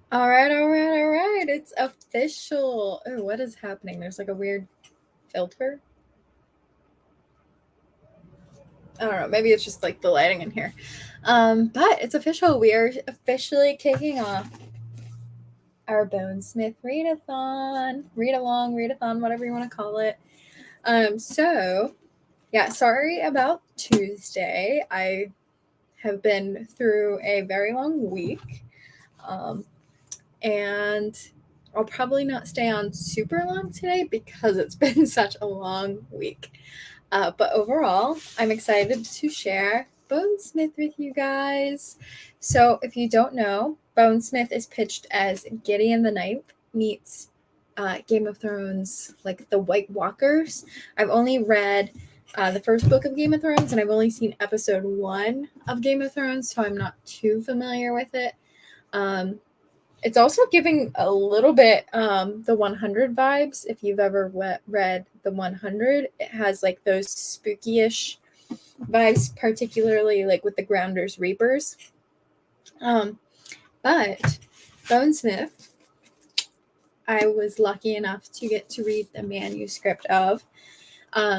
All right. It's official. Oh, what is happening? There's like a weird filter. I don't know. Maybe it's just like the lighting in here. But it's official. We are officially kicking off our Bonesmith readathon, whatever you want to call it. So yeah, sorry about Tuesday. I have been through a very long week. Um, and I'll probably not stay on super long today because it's been such a long week. But overall, I'm excited to share Bonesmith with you guys. So, if you don't know, Bonesmith is pitched as Gideon the Ninth meets Game of Thrones, like the White Walkers. I've only read the first book of Game of Thrones, and I've only seen episode 1 of Game of Thrones, so I'm not too familiar with it. It's also giving a little bit the 100 vibes. If you've ever read the 100, it has like those spooky-ish vibes, particularly like with the Grounders Reapers. But Bonesmith, I was lucky enough to get to read the manuscript of.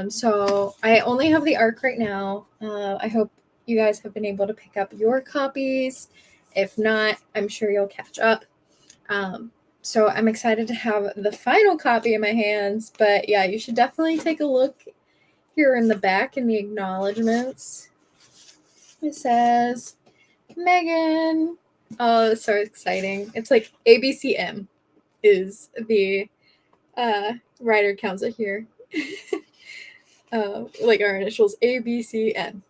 So I only have the ARC right now. I hope you guys have been able to pick up your copies. If not, I'm sure you'll catch up. So I'm excited to have the final copy in my hands. But yeah, you should definitely take a look here in the back in the acknowledgments. It says, Megan. Oh, it's so exciting. It's like ABCM is the writer council here. Like our initials ABCN.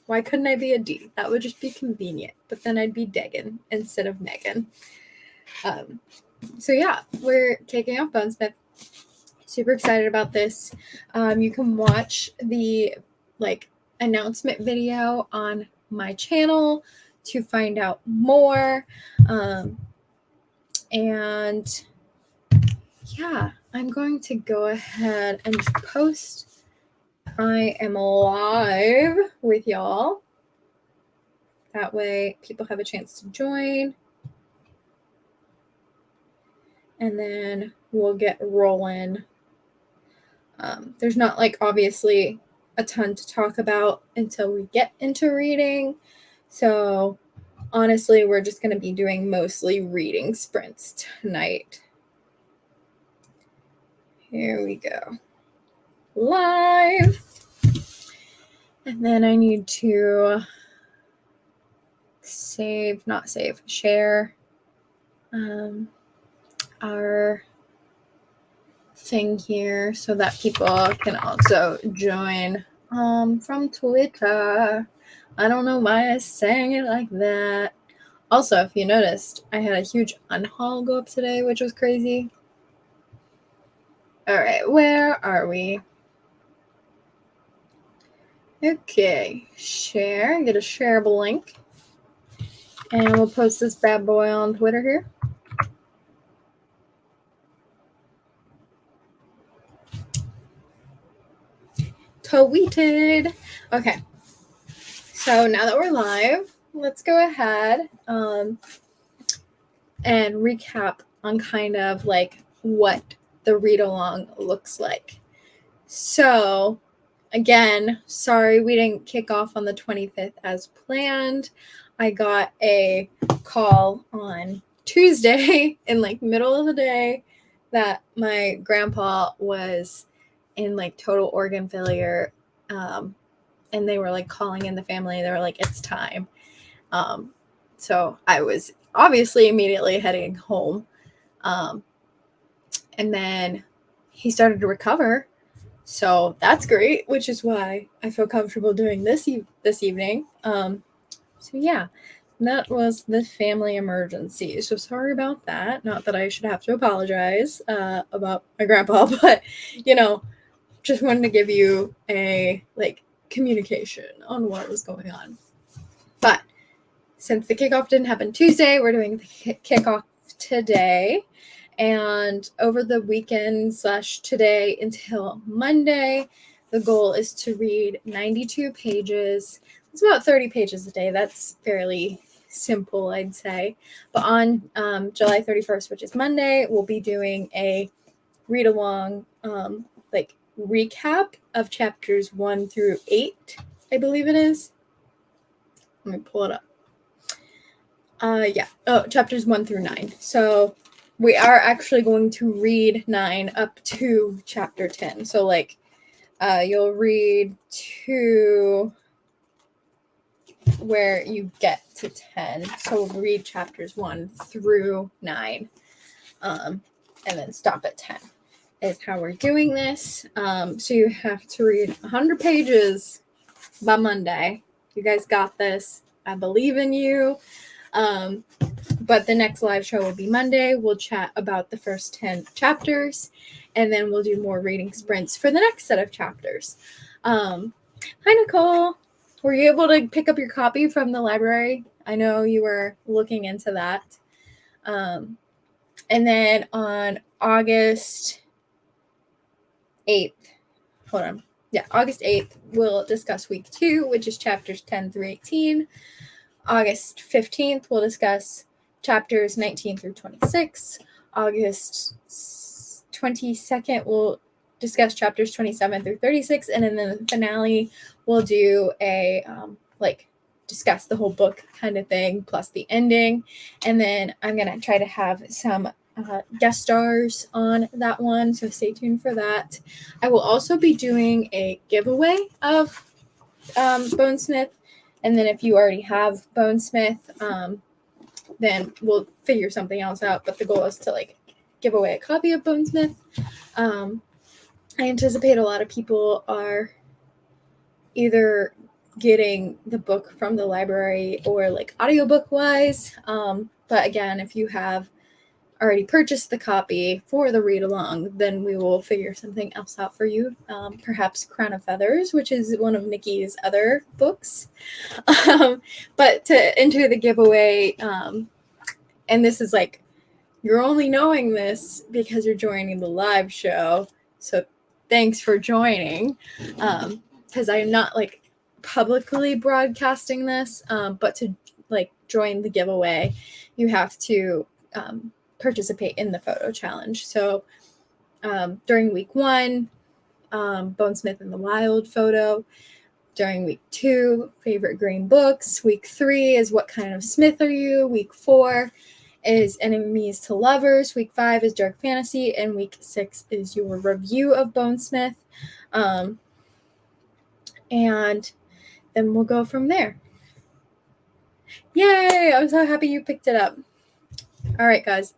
Why couldn't I be a D? That would just be convenient. But then I'd be Degan instead of Megan. So yeah, we're kicking off Bonesmith. Super excited about this. You can watch the like announcement video on my channel to find out more. And yeah, I'm going to go ahead and post. I am live with y'all. That way people have a chance to join. And then we'll get rolling. There's not like obviously a ton to talk about until we get into reading. So honestly, we're just going to be doing mostly reading sprints tonight. Here we go. Live. And then I need to share our thing here so that people can also join from Twitter. I don't know why I sang it like that. Also, if you noticed, I had a huge unhaul go up today, which was crazy. All right, where are we? Okay, share, get a shareable link. And we'll post this bad boy on Twitter here. Tweeted. Okay, so now that we're live, let's go ahead and recap on kind of like what the read-along looks like. So again, sorry we didn't kick off on the 25th as planned. I got a call on Tuesday in like middle of the day that my grandpa was in like total organ failure. And they were like calling in the family. They were like, it's time. So I was obviously immediately heading home. And then he started to recover. So that's great, which is why I feel comfortable doing this evening. So yeah, that was the family emergency. So sorry about that. Not that I should have to apologize about my grandpa, but you know, just wanted to give you a like communication on what was going on. But since the kickoff didn't happen Tuesday, we're doing the kickoff today. And over the weekend / today until Monday, the goal is to read 92 pages. It's about 30 pages a day. That's fairly simple, I'd say. But on July 31st, which is Monday, we'll be doing a read along, like recap of chapters 1 through 8, I believe it is. Let me pull it up. Chapters 1 through 9. So we are actually going to read 9 up to chapter 10. So like you'll read to where you get to 10. So we'll read chapters 1 through 9, and then stop at 10 is how we're doing this. So you have to read 100 pages by Monday. You guys got this. I believe in you. But the next live show will be Monday. We'll chat about the first 10 chapters, and then we'll do more reading sprints for the next set of chapters. Hi, Nicole. Were you able to pick up your copy from the library? I know you were looking into that. And then on August 8th, August 8th, we'll discuss week 2, which is chapters 10 through 18. August 15th, we'll discuss chapters 19 through 26. August 22nd, we'll discuss chapters 27 through 36. And in the finale, we'll do a, discuss the whole book kind of thing, plus the ending. And then I'm going to try to have some guest stars on that one, so stay tuned for that. I will also be doing a giveaway of Bonesmith, and then if you already have Bonesmith, then we'll figure something else out, but the goal is to give away a copy of Bonesmith. I anticipate a lot of people are either getting the book from the library or audiobook wise, but again, if you have already purchased the copy for the read along, then we will figure something else out for you. Perhaps Crown of Feathers, which is one of Nikki's other books. But to enter the giveaway, and this is you're only knowing this because you're joining the live show. So thanks for joining. Because I'm not publicly broadcasting this, but to join the giveaway, you have to participate in the photo challenge. So during week 1, Bonesmith in the Wild photo. During week 2, favorite green books. Week 3 is what kind of Smith are you? Week 4 is enemies to lovers. Week 5 is dark fantasy, and week 6 is your review of Bonesmith. And then we'll go from there. Yay! I'm so happy you picked it up. All right, guys.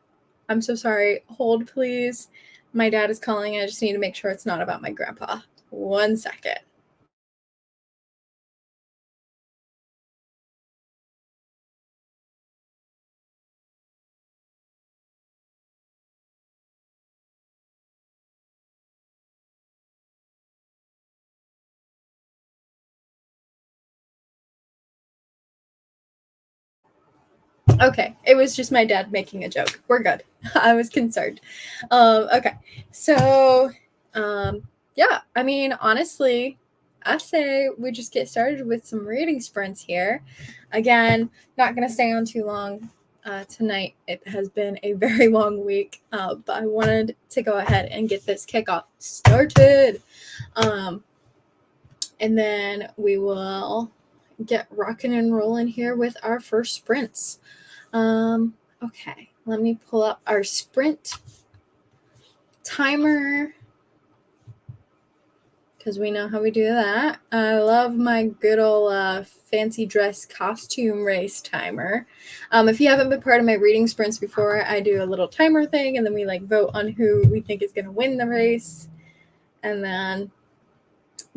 I'm so sorry. Hold, please. My dad is calling. I just need to make sure it's not about my grandpa. 1 second. Okay, it was just my dad making a joke. We're good. I was concerned. Okay, so, yeah, I mean, honestly, I say we just get started with some reading sprints here. Again, not going to stay on too long tonight. It has been a very long week, but I wanted to go ahead and get this kickoff started. And then we will get rocking and rolling here with our first sprints. Okay, let me pull up our sprint timer because we know how we do that. I love my good old fancy dress costume race timer. If you haven't been part of my reading sprints before, I do a little timer thing, and then we vote on who we think is going to win the race, and then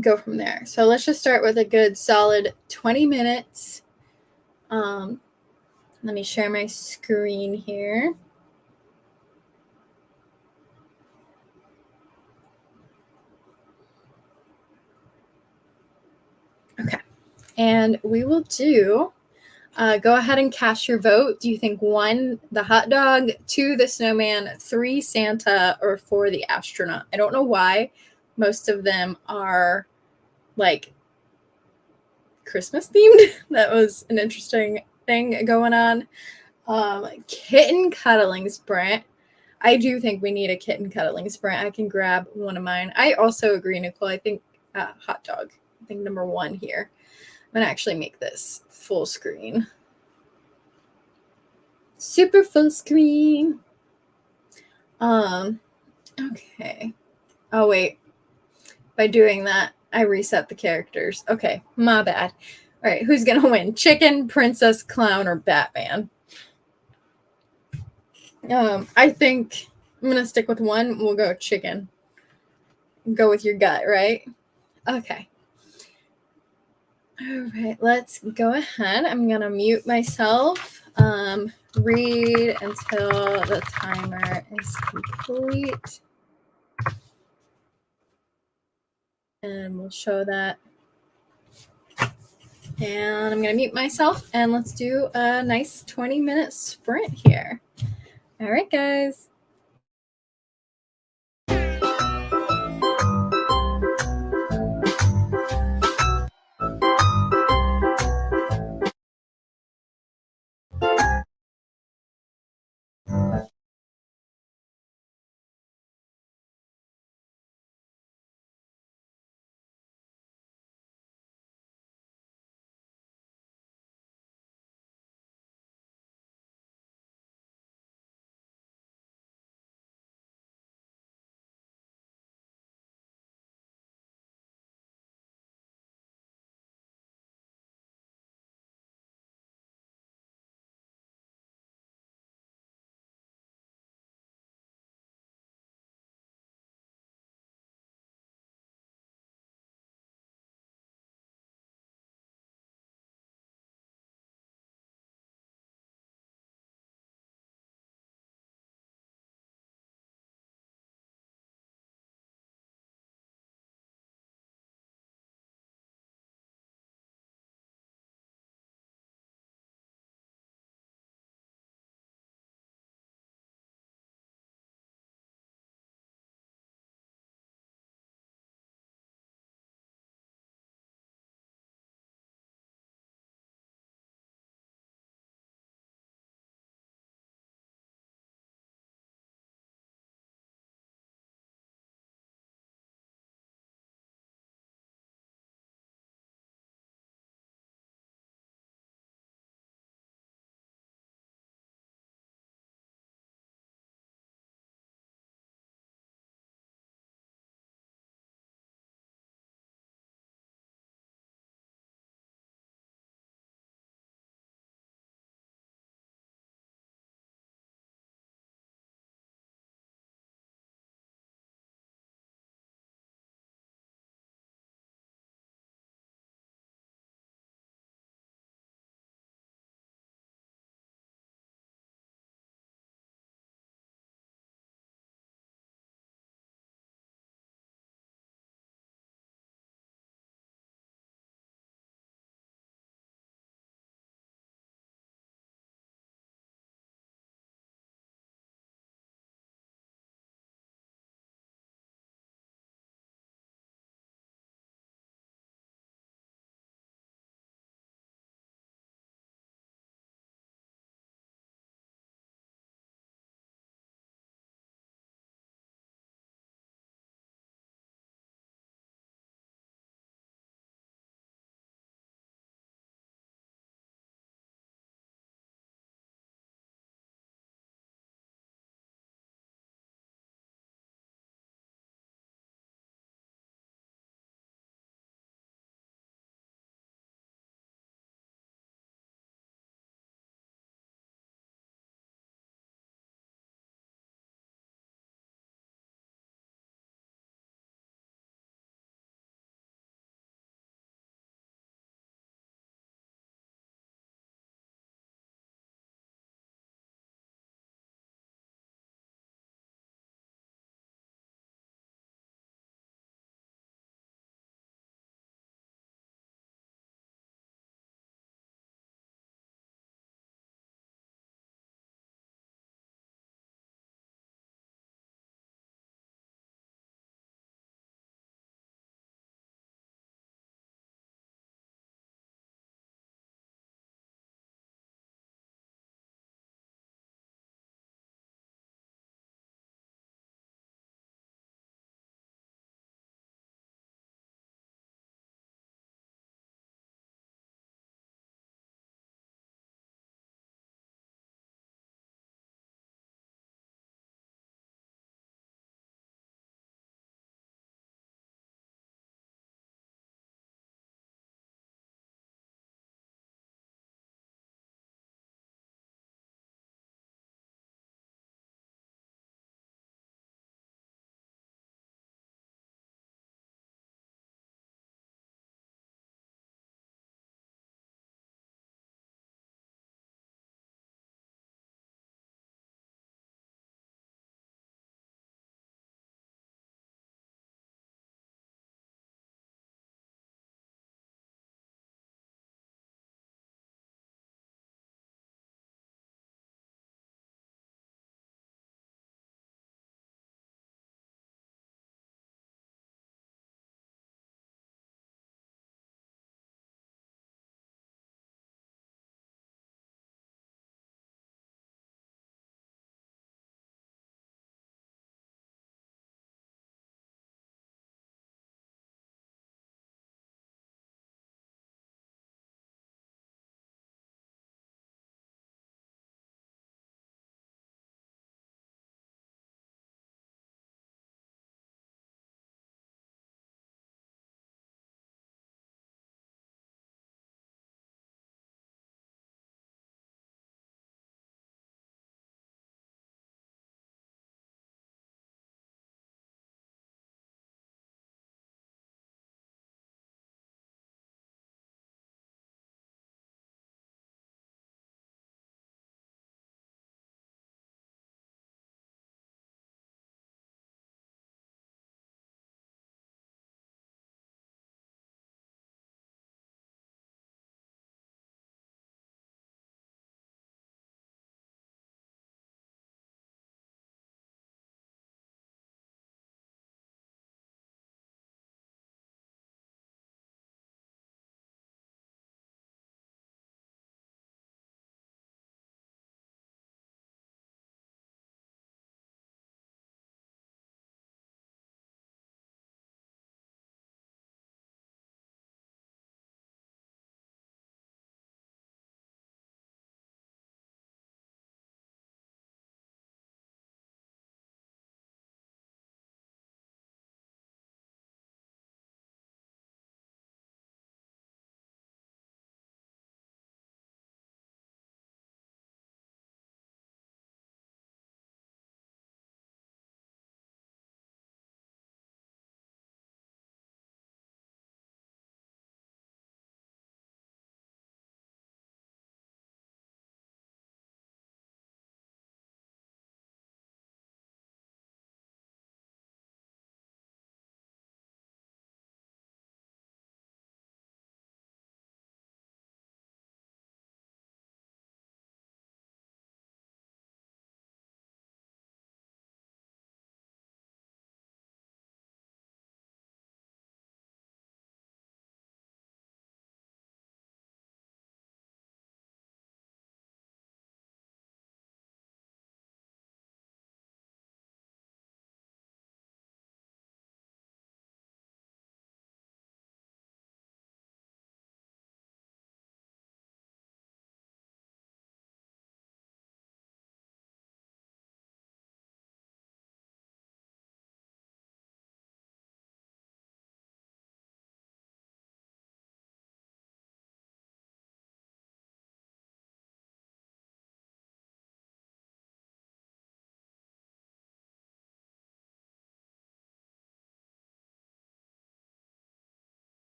go from there. So let's just start with a good solid 20 minutes. Let me share my screen here. Okay. And we will do, go ahead and cast your vote. Do you think 1, the hot dog, 2, the snowman, 3, Santa, or 4, the astronaut? I don't know why. Most of them are Christmas themed. That was an interesting thing going on. Kitten cuddling sprint. I do think we need a kitten cuddling sprint. I can grab one of mine. I also agree, Nicole. I think hot dog. I think number 1 here. I'm going to actually make this full screen. Super full screen. Okay. Oh, wait. By doing that, I reset the characters. Okay, my bad. All right, who's going to win? Chicken, princess, clown, or Batman? I think I'm going to stick with one. We'll go chicken. Go with your gut, right? Okay. All right, let's go ahead. I'm going to mute myself. Read until the timer is complete. And we'll show that. And I'm going to mute myself, and let's do a nice 20-minute sprint here. All right, guys.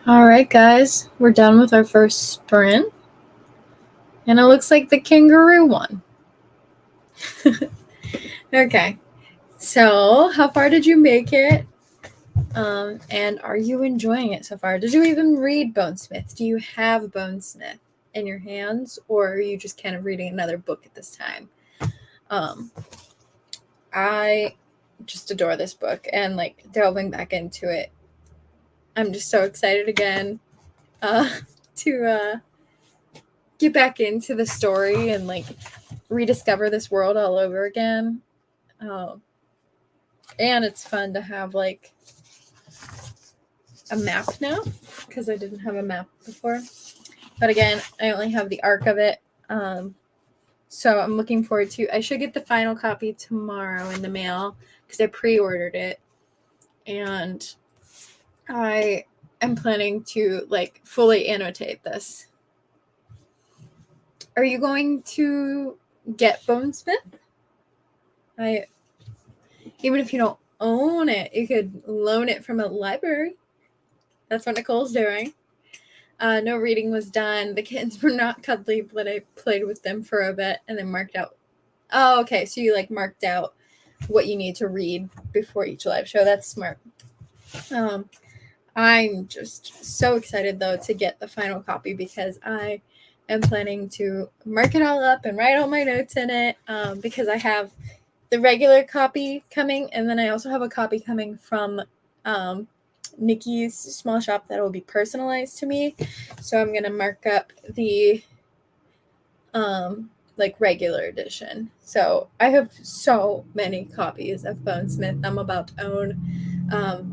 All right, guys, we're done with our first sprint, and it looks like the kangaroo won. Okay, so how far did you make it? And are you enjoying it so far? Did you even read Bonesmith? Do you have Bonesmith in your hands, or are you just kind of reading another book at this time? I just adore this book, and like delving back into it, I'm just so excited again to get back into the story and like rediscover this world all over again. And it's fun to have like a map now, because I didn't have a map before. But again, I only have the arc of it. So I'm looking forward to, I should get the final copy tomorrow in the mail because I pre-ordered it. And I am planning to like fully annotate this. Are you going to get Bonesmith? Even if you don't own it, you could loan it from a library. That's what Nicole's doing. No reading was done. The kids were not cuddly, but I played with them for a bit and then marked out. Oh, okay. So you like marked out what you need to read before each live show. That's smart. I'm just so excited though to get the final copy because I am planning to mark it all up and write all my notes in it, because I have the regular copy coming, and then I also have a copy coming from Nikki's small shop that will be personalized to me. So I'm gonna mark up the like regular edition. So I have so many copies of Bonesmith I'm about to own.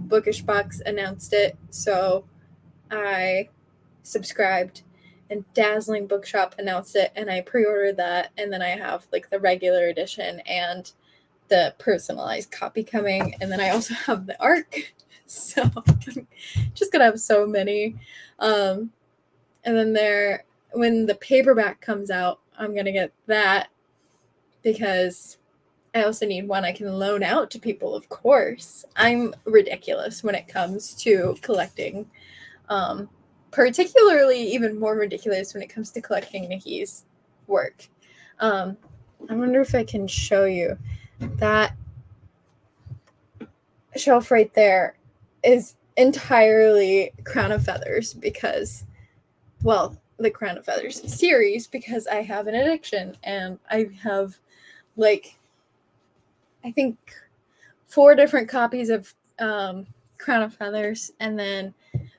Bookish Box announced it, so I subscribed, and Dazzling Bookshop announced it, and I pre-ordered that, and then I have like the regular edition and the personalized copy coming, and then I also have the arc. So I'm just gonna have so many. And then when the paperback comes out, I'm gonna get that because I also need one I can loan out to people, of course. I'm ridiculous when it comes to collecting. Particularly even more ridiculous when it comes to collecting Nikki's work. I wonder if I can show you that shelf right there is entirely Crown of Feathers because, well, the Crown of Feathers series, because I have an addiction and I have like, I think 4 different copies of Crown of Feathers, and then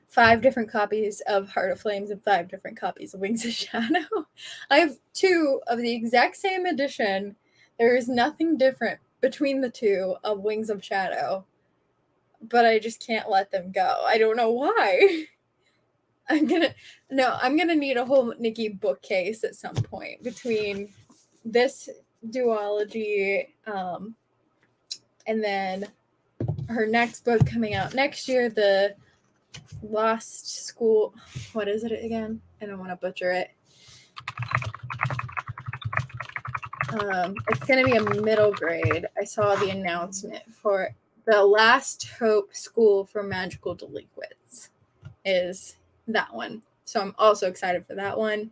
5 different copies of Heart of Flames and 5 different copies of Wings of Shadow. I have 2 of the exact same edition. There is nothing different between the 2 of Wings of Shadow, but I just can't let them go. I don't know why. I'm gonna need a whole Nikki bookcase at some point between this duology, and then her next book coming out next year, the Lost School. What is it again? I don't want to butcher it. It's going to be a middle grade. I saw the announcement for the Last Hope School for Magical Delinquents is that one. So I'm also excited for that one.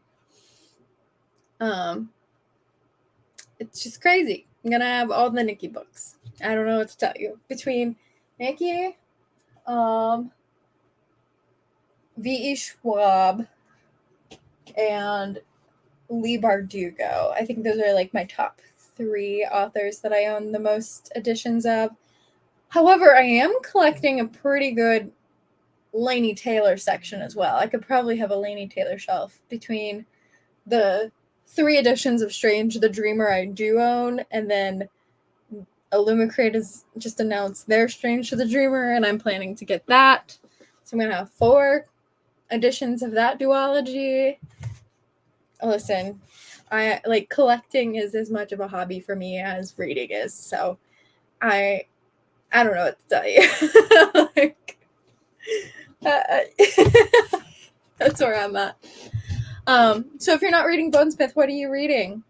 It's just crazy. I'm going to have all the Nikki books. I don't know what to tell you. Between Nikki, V.E. Schwab, and Lee Bardugo. I think those are like my top 3 authors that I own the most editions of. However, I am collecting a pretty good Laini Taylor section as well. I could probably have a Laini Taylor shelf between the 3 editions of Strange the Dreamer I do own, and then Illumicrate has just announced their Strange the Dreamer, and I'm planning to get that. So I'm going to have 4 editions of that duology. Listen, I like collecting is as much of a hobby for me as reading is. So I don't know what to tell you. Like, that's where I'm at. So if you're not reading Bonesmith, what are you reading?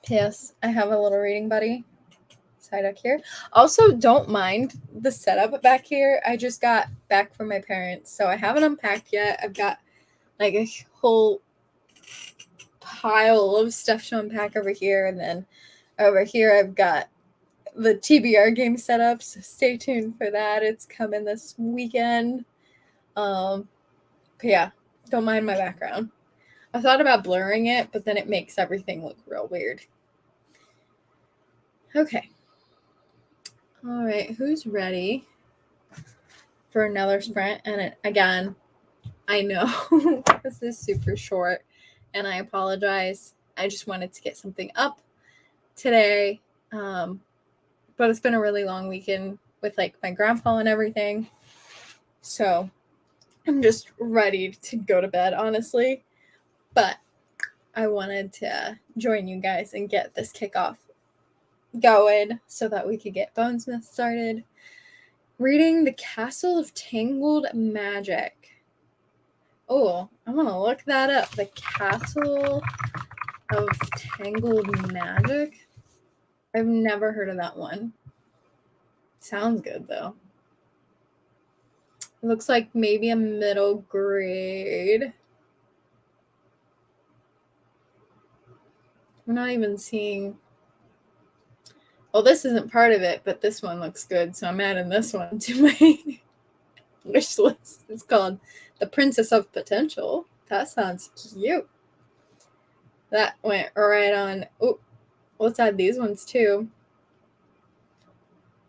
Yes, I have a little reading buddy. side up here. Also, don't mind the setup back here. I just got back from my parents, so I haven't unpacked yet. I've got like a whole pile of stuff to unpack over here, and then over here I've got the TBR game set up, so stay tuned for that. It's coming this weekend. But yeah, don't mind my background. I thought about blurring it, but then it makes everything look real weird. Okay. All right, who's ready for another sprint? And again, I know this is super short, and I apologize. I just wanted to get something up today. But it's been a really long weekend with like my grandpa and everything. So I'm just ready to go to bed, honestly. But I wanted to join you guys and get this kickoff going so that we could get Bonesmith started. Reading The Castle of Tangled Magic. Oh, I'm going to look that up. The Castle of Tangled Magic. I've never heard of that one. Sounds good, though. It looks like maybe a middle grade. I'm not even seeing... Well, this isn't part of it, but this one looks good, so I'm adding this one to my wish list. It's called The Princess of Potential. That sounds cute. That went right on. Oh, let's add these ones too.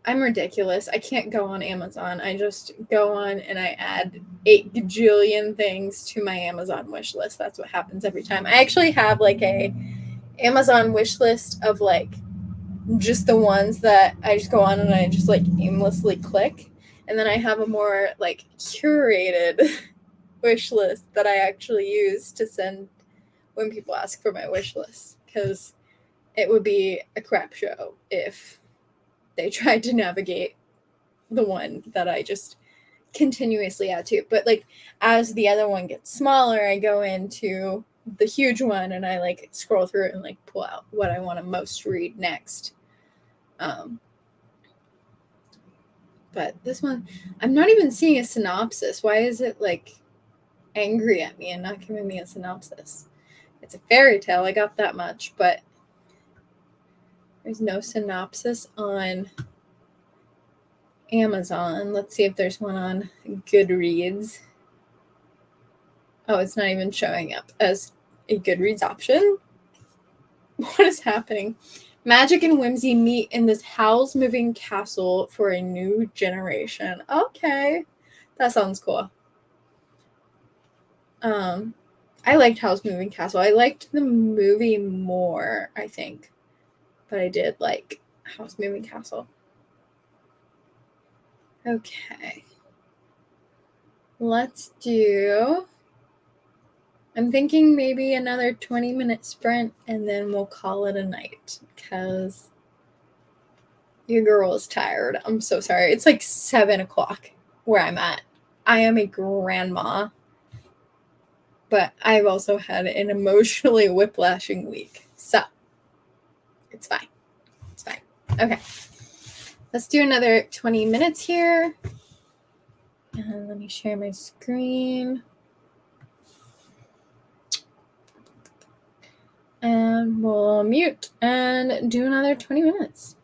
I'm ridiculous. I can't go on Amazon. I just go on and I add 8 gajillion things to my Amazon wish list. That's what happens every time. I actually have like a Amazon wish list of like just the ones that I just go on and I just like aimlessly click. And then I have a more like curated wish list that I actually use to send when people ask for my wish list, because it would be a crap show if they tried to navigate the one that I just continuously add to. But like as the other one gets smaller, I go into the huge one and I like scroll through it and like pull out what I want to most read next. But this one, I'm not even seeing a synopsis. Why is it like angry at me and not giving me a synopsis? It's a fairy tale, I got that much, but there's no synopsis on Amazon. Let's see if there's one on Goodreads. Oh, it's not even showing up as a Goodreads option. What is happening? Magic and whimsy meet in this house moving castle for a new generation. Okay, that sounds cool. I liked House Moving Castle. I liked the movie more, I think, but I did like House Moving Castle. Okay, let's do. I'm thinking maybe another 20-minute sprint and then we'll call it a night because your girl is tired. I'm so sorry. It's like 7 o'clock where I'm at. I am a grandma, but I've also had an emotionally whiplashing week. So it's fine. It's fine. Okay. Let's do another 20 minutes here. And let me share my screen. And we'll mute and do another 20 minutes.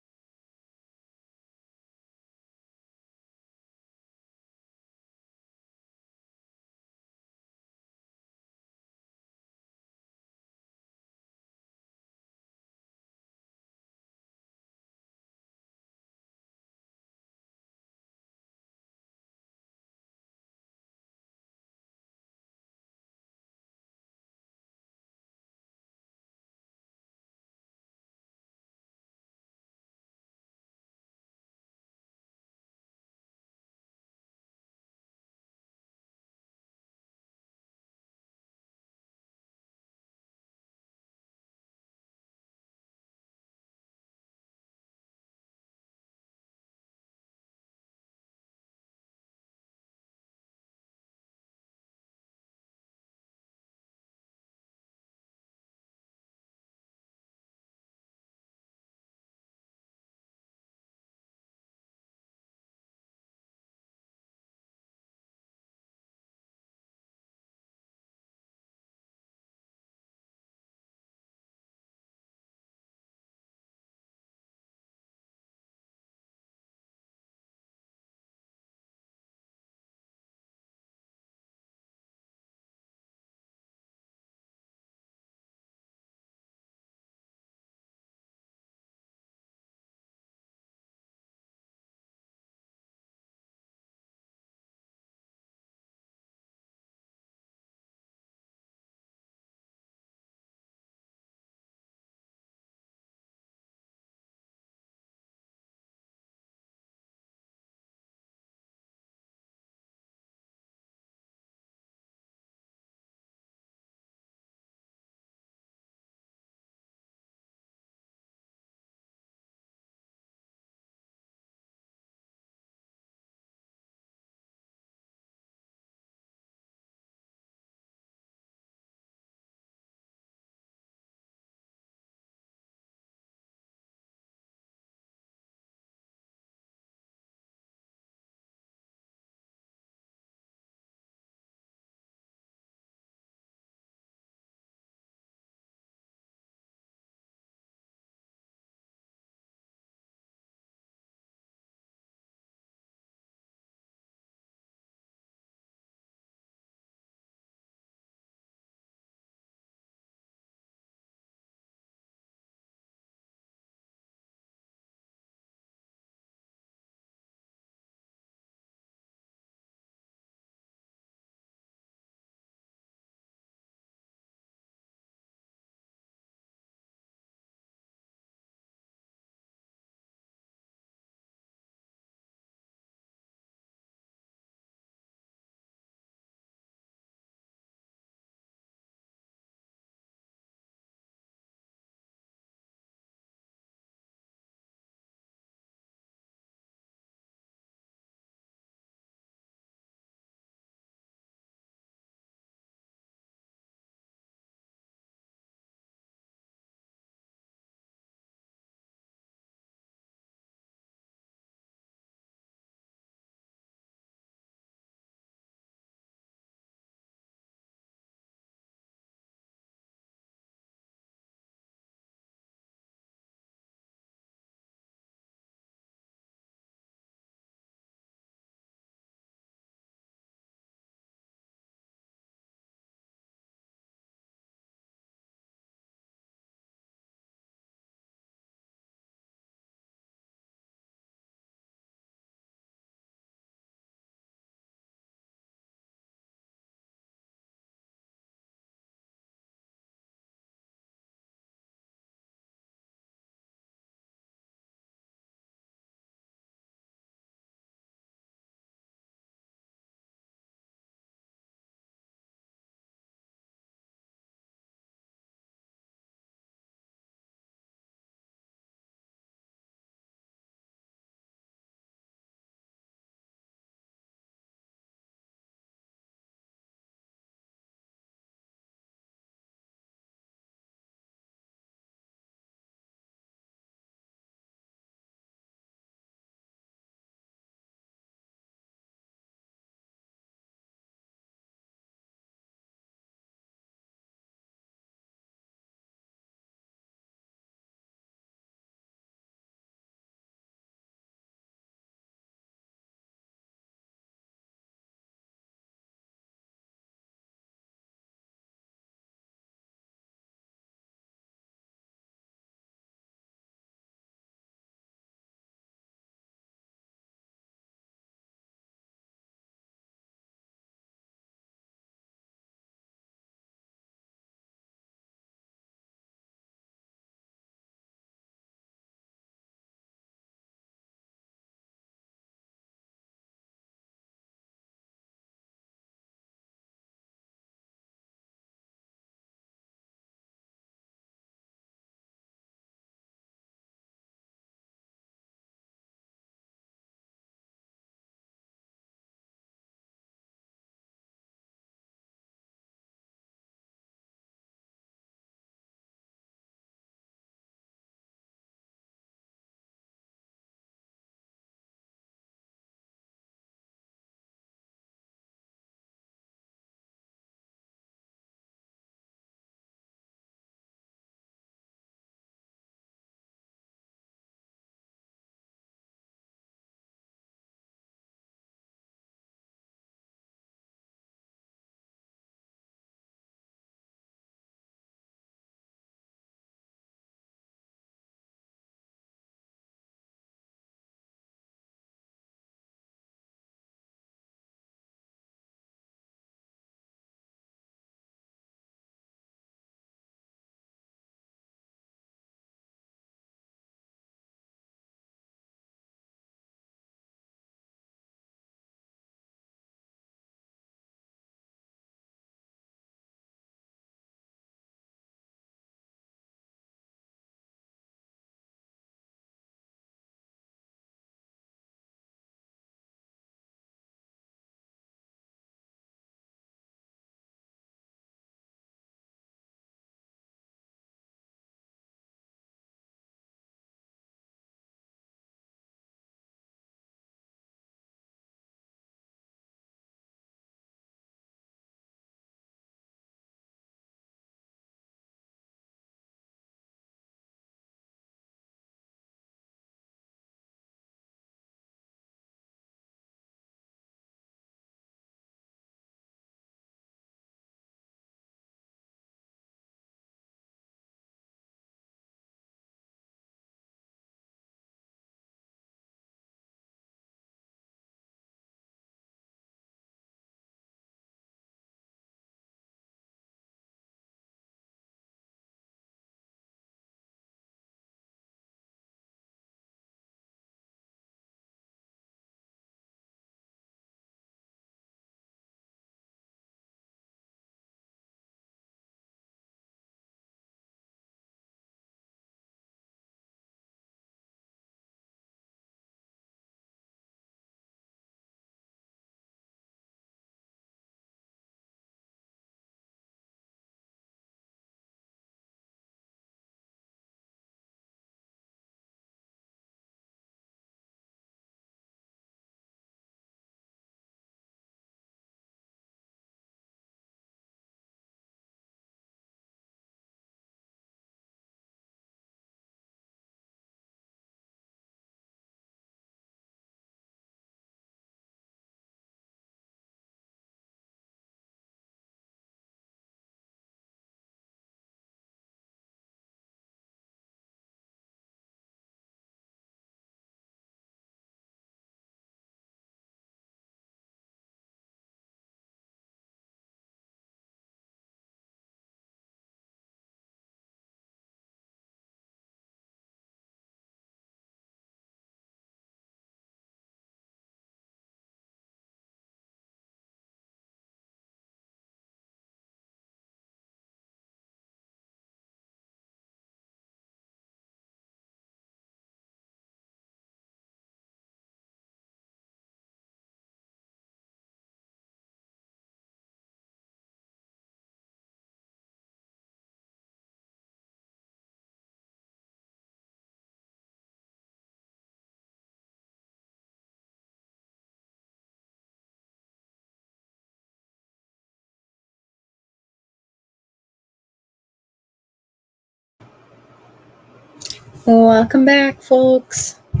Welcome back, folks. I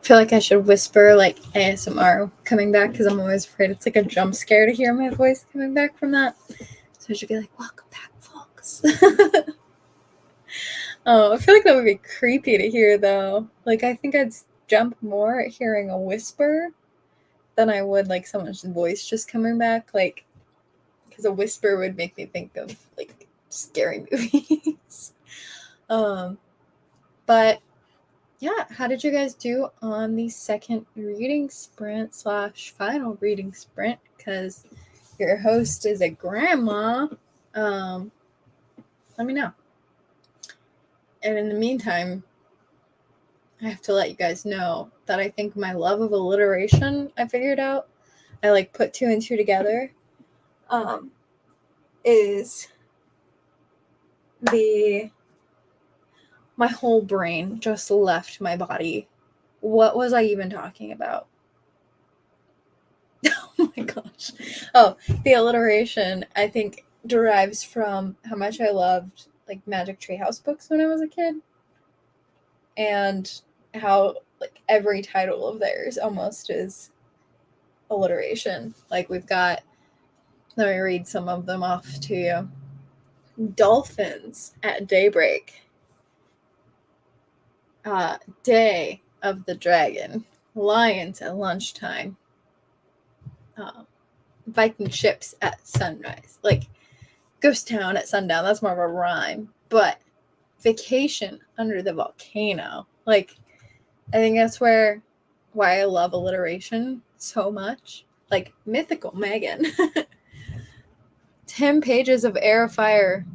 feel like I should whisper like ASMR coming back because I'm always afraid it's like a jump scare to hear my voice coming back from that. So I should be like, welcome back, folks. Oh, I feel like that would be creepy to hear though. Like I think I'd jump more at hearing a whisper than I would like someone's voice just coming back. Like, because a whisper would make me think of like scary movies. But yeah, how did you guys do on the second reading sprint / final reading sprint? Because your host is a grandma. Let me know. And in the meantime, I have to let you guys know that I think my love of alliteration, I figured out, I like put 2 and 2 together, is my whole brain just left my body. What was I even talking about? Oh my gosh. Oh, the alliteration, I think, derives from how much I loved like Magic Treehouse books when I was a kid. And how like every title of theirs almost is alliteration. Like we've got, let me read some of them off to you. Dolphins at daybreak. Day of the Dragon. Lions at lunchtime. Viking ships at sunrise. Like Ghost Town at sundown. That's more of a rhyme. But vacation under the volcano. Like, I think that's why I love alliteration so much. Like Mythical Megan. 10 pages of Air of Fire.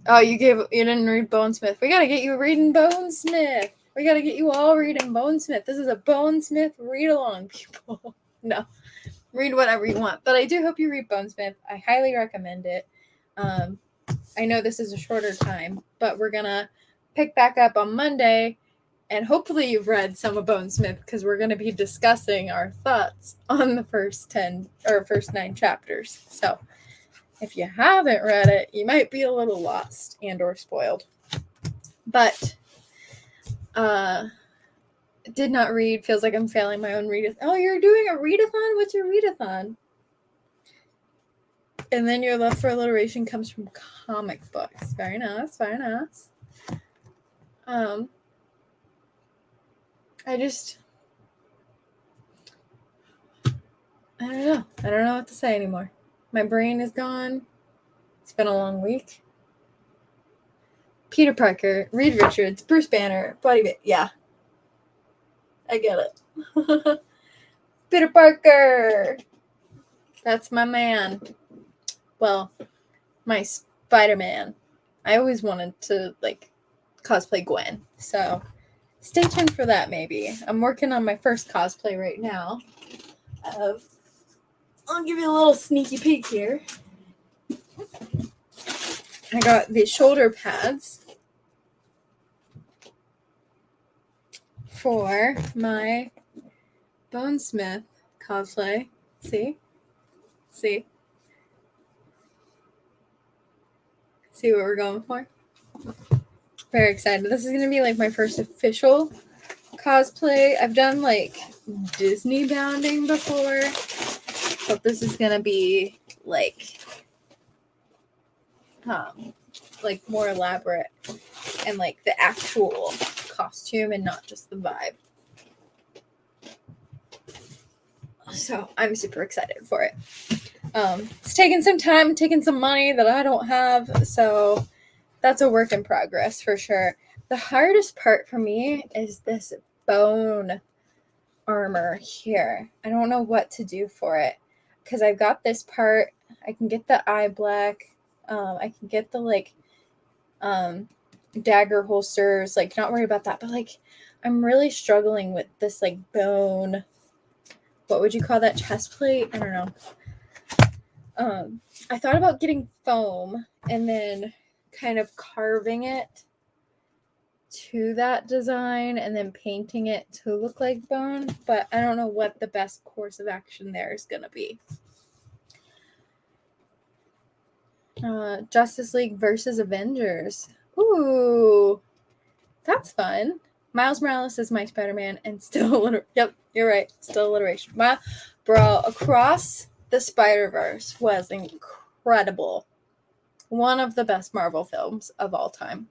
Oh, you didn't read Bonesmith. We gotta get you reading Bonesmith. We gotta get you all reading Bonesmith. This is a Bonesmith read-along, people. No, read whatever you want. But I do hope you read Bonesmith. I highly recommend it. I know this is a shorter time, but we're gonna pick back up on Monday. And hopefully you've read some of Bonesmith because we're going to be discussing our thoughts on the first 9 chapters. So if you haven't read it, you might be a little lost and or spoiled. But did not read. Feels like I'm failing my own readathon. Oh, you're doing a readathon? What's your readathon? And then your love for alliteration comes from comic books. Very nice. Very nice. I don't know. I don't know what to say anymore. My brain is gone. It's been a long week. Peter Parker, Reed Richards, Bruce Banner, yeah. I get it. Peter Parker! That's my man. Well, my Spider-Man. I always wanted to, like, cosplay Gwen. So, stay tuned for that, maybe. I'm working on my first cosplay right now. I'll give you a little sneaky peek here. I got the shoulder pads for my Bonesmith cosplay. See what we're going for? Very excited. This is going to be like my first official cosplay. I've done like Disney bounding before, but this is going to be like more elaborate and like the actual costume and not just the vibe. So I'm super excited for it. It's taking some time, taking some money that I don't have, so that's a work in progress for sure. The hardest part for me is this bone armor here. I don't know what to do for it because I've got this part. I can get the eye black. I can get the like dagger holsters. Like, not worried about that, but like I'm really struggling with this like bone. What would you call that? Chest plate? I don't know. I thought about getting foam and then kind of carving it to that design and then painting it to look like bone, but I don't know what the best course of action there is going to be. Justice League versus Avengers. Ooh, that's fun. Miles Morales is my Spider-Man, and still yep, you're right, still alliteration. Bro, Across the Spider-Verse was incredible. One of the best Marvel films of all time,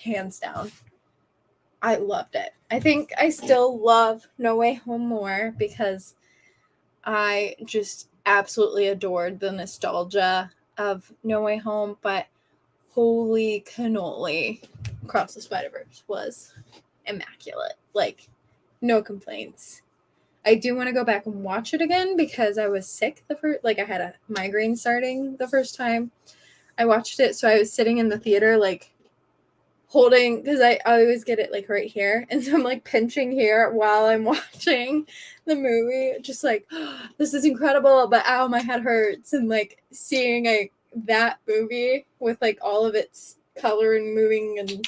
hands down. I loved it. I think I still love No Way Home more because I just absolutely adored the nostalgia of No Way Home, but holy cannoli, Across the Spider-Verse was immaculate. Like, no complaints. I do want to go back and watch it again because I was sick I had a migraine starting the first time I watched it. So I was sitting in the theater, like, holding, because I always get it, like, right here. And so I'm, like, pinching here while I'm watching the movie. Just like, oh, this is incredible, but ow, my head hurts. And, like, seeing that movie with, like, all of its color and moving and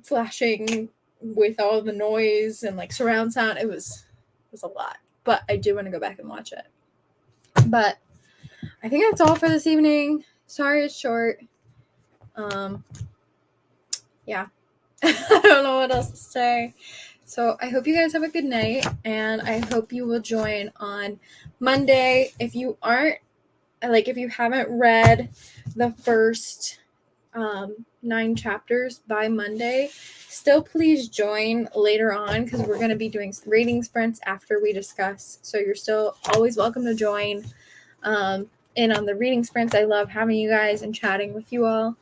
flashing with all the noise and, like, surround sound, it was a lot. But I do want to go back and watch it. But I think that's all for this evening. Sorry it's short. Yeah. I don't know what else to say. So I hope you guys have a good night, and I hope you will join on Monday. If you haven't read the first 9 chapters by Monday, still please join later on because we're going to be doing reading sprints after we discuss. So you're still always welcome to join in on the reading sprints. I love having you guys and chatting with you all.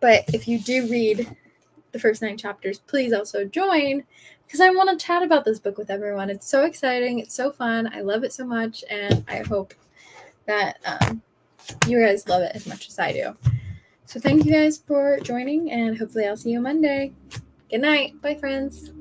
But if you do read the first 9 chapters, please also join because I want to chat about this book with everyone. It's so exciting. It's so fun. I love it so much, and I hope that you guys love it as much as I do. So thank you guys for joining, and hopefully I'll see you Monday. Good night. Bye, friends.